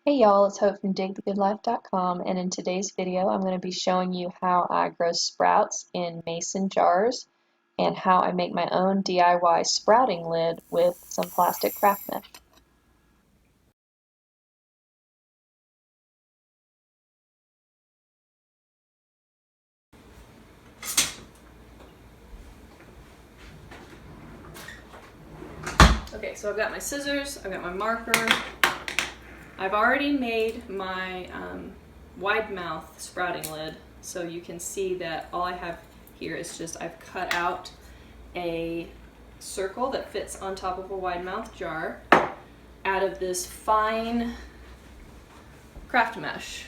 Hey y'all, it's Hope from digthegoodlife.com, and in today's video I'm going to be showing you how I grow sprouts in mason jars and how I make my own DIY sprouting lid with some plastic craft mesh. Okay, so I've got my scissors, I've got my marker. I've already made my wide mouth sprouting lid, so you can see that all I have here is just I've cut out a circle that fits on top of a wide mouth jar out of this fine craft mesh.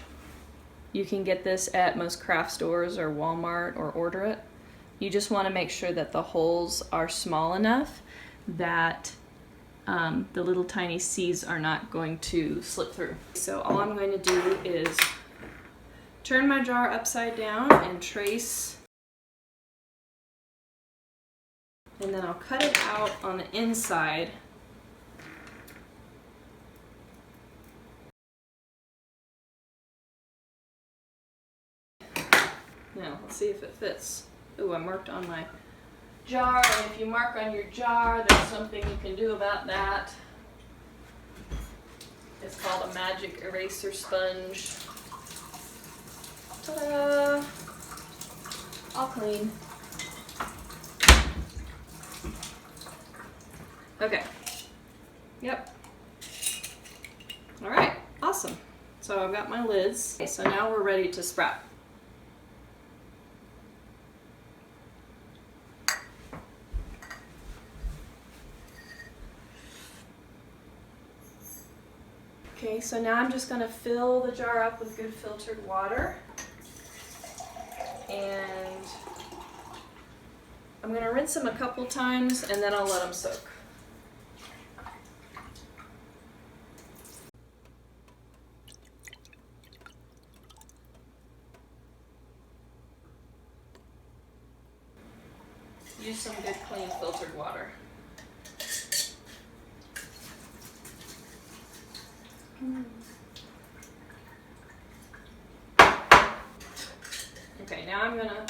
You can get this at most craft stores or Walmart or order it. You just want to make sure that the holes are small enough that the little tiny seeds are not going to slip through. So all I'm going to do is turn my jar upside down and trace, and then I'll cut it out on the inside. Now let's see if it fits. Ooh, I marked on my jar, and if you mark on your jar, there's something you can do about that. It's called a magic eraser sponge. Ta-da! All clean. Okay. Yep. Alright, awesome. So I've got my lids. Okay, so now we're ready to sprout. Okay, so now I'm just going to fill the jar up with good filtered water, and I'm going to rinse them a couple times and then I'll let them soak. Use some good clean filtered water. Okay, now I'm gonna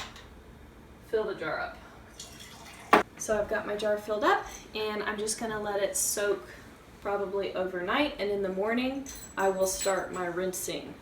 fill the jar up. So I've got my jar filled up, and I'm just gonna let it soak probably overnight, and in the morning I will start my rinsing